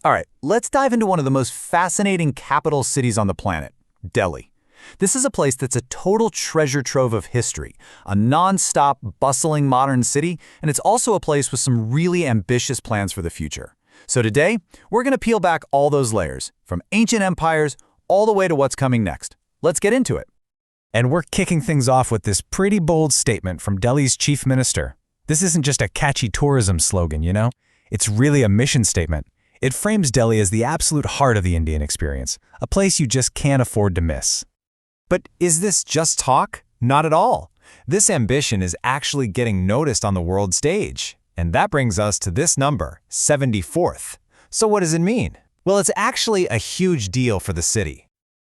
All right, let's dive into one of the most fascinating capital cities on the planet, Delhi. This is a place that's a total treasure trove of history, a non-stop, bustling modern city, and it's also a place with some really ambitious plans for the future. So today, we're going to peel back all those layers, from ancient empires all the way to what's coming next. Let's get into it. And we're kicking things off with this pretty bold statement from Delhi's chief minister. This isn't just a catchy tourism slogan, you know? It's really a mission statement. It frames Delhi as the absolute heart of the Indian experience, a place you just can't afford to miss. But is this just talk? Not at all. This ambition is actually getting noticed on the world stage. And that brings us to this number, 74th. So what does it mean? Well, it's actually a huge deal for the city.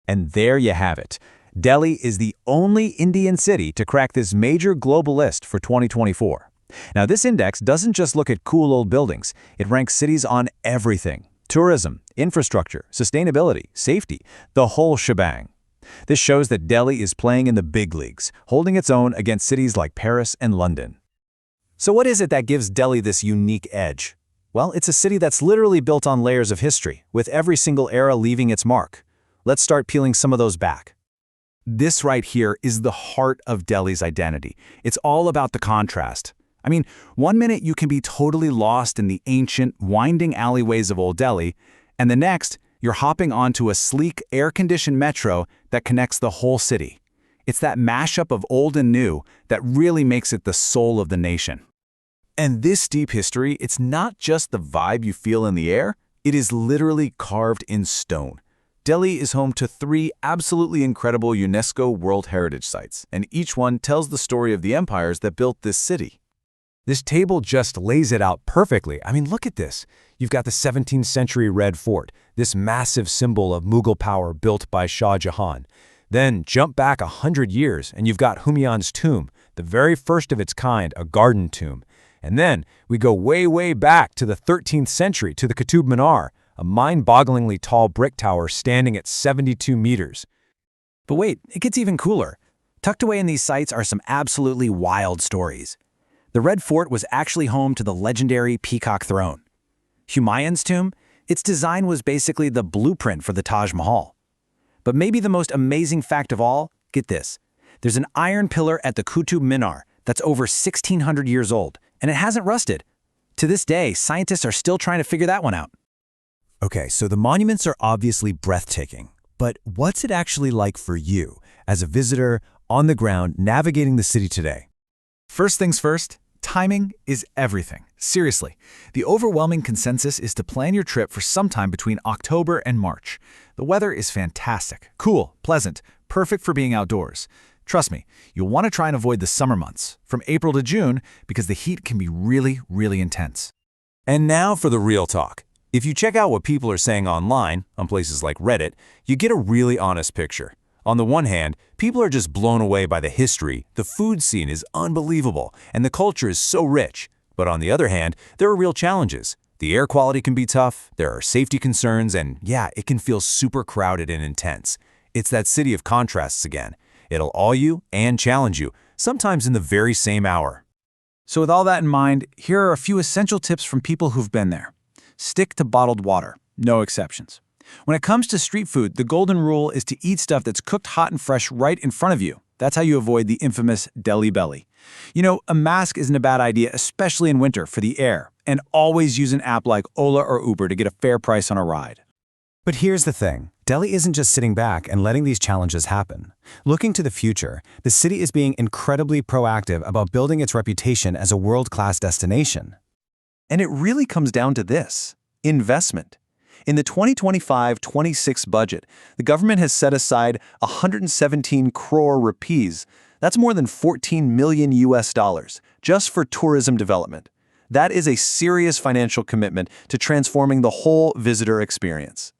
And there you have it. Delhi is the only Indian city to crack this major global list for 2024. Now, this index doesn't just look at cool old buildings. It ranks cities on everything: tourism, infrastructure, sustainability, safety, the whole shebang. This shows that Delhi is playing in the big leagues, holding its own against cities like Paris and London. So what is it that gives Delhi this unique edge? Well, it's a city that's literally built on layers of history, with every single era leaving its mark. Let's start peeling some of those back. This right here is the heart of Delhi's identity. It's all about the contrast. I mean, one minute you can be totally lost in the ancient, winding alleyways of Old Delhi, and the next, you're hopping onto a sleek, air-conditioned metro that connects the whole city. It's that mashup of old and new that really makes it the soul of the nation. And this deep history, it's not just the vibe you feel in the air, it is literally carved in stone. Delhi is home to 3 absolutely incredible UNESCO World Heritage Sites, and each one tells the story of the empires that built this city. This table just lays it out perfectly. I mean, look at this. You've got the 17th century Red Fort, this massive symbol of Mughal power built by Shah Jahan. Then jump back 100 years and you've got Humayun's tomb, the very first of its kind, a garden tomb. And then we go way, way back to the 13th century to the Qutub Minar, a mind-bogglingly tall brick tower standing at 72 meters. But wait, it gets even cooler. Tucked away in these sites are some absolutely wild stories. The Red Fort was actually home to the legendary Peacock Throne. Humayun's tomb, its design was basically the blueprint for the Taj Mahal. But maybe the most amazing fact of all, get this, there's an iron pillar at the Qutub Minar that's over 1,600 years old, and it hasn't rusted. To this day, scientists are still trying to figure that one out. Okay, so the monuments are obviously breathtaking, but what's it actually like for you, as a visitor, on the ground, navigating the city today? First things first, timing is everything. Seriously, the overwhelming consensus is to plan your trip for sometime between October and March. The weather is fantastic, cool, pleasant, perfect for being outdoors. Trust me, you'll want to try and avoid the summer months, from April to June, because the heat can be really, really intense. And now for the real talk. If you check out what people are saying online, on places like Reddit, you get a really honest picture. On the one hand, people are just blown away by the history, the food scene is unbelievable, and the culture is so rich. But on the other hand, there are real challenges. The air quality can be tough, there are safety concerns, and yeah, it can feel super crowded and intense. It's that city of contrasts again. It'll awe you and challenge you, sometimes in the very same hour. So with all that in mind, here are a few essential tips from people who've been there. Stick to bottled water, no exceptions. When it comes to street food, the golden rule is to eat stuff that's cooked hot and fresh right in front of you. That's how you avoid the infamous Delhi belly. You know, a mask isn't a bad idea, especially in winter, for the air. And always use an app like Ola or Uber to get a fair price on a ride. But here's the thing. Delhi isn't just sitting back and letting these challenges happen. Looking to the future, the city is being incredibly proactive about building its reputation as a world-class destination. And it really comes down to this: investment. In the 2025-26 budget, the government has set aside 117 crore rupees. That's more than 14 million US dollars, just for tourism development. That is a serious financial commitment to transforming the whole visitor experience.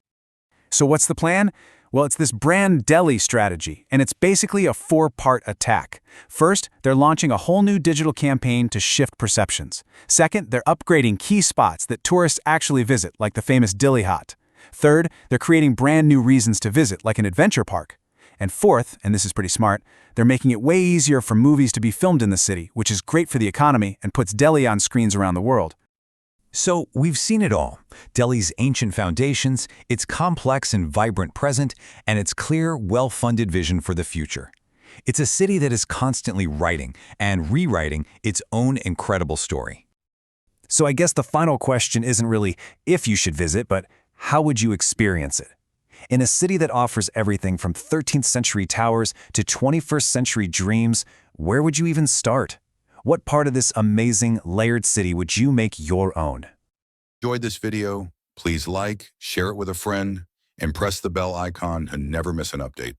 So what's the plan? Well, it's this brand Delhi strategy, and it's basically a 4-part attack. First, they're launching a whole new digital campaign to shift perceptions. Second, they're upgrading key spots that tourists actually visit, like the famous Dilli Haat. Third, they're creating brand new reasons to visit, like an adventure park. And fourth, and this is pretty smart, they're making it way easier for movies to be filmed in the city, which is great for the economy and puts Delhi on screens around the world. So we've seen it all. Delhi's ancient foundations, its complex and vibrant present, and its clear, well-funded vision for the future. It's a city that is constantly writing and rewriting its own incredible story. So I guess the final question isn't really if you should visit, but how would you experience it? In a city that offers everything from 13th century towers to 21st century dreams, where would you even start? What part of this amazing, layered city would you make your own? Enjoyed this video? Please like, share it with a friend, and press the bell icon to never miss an update.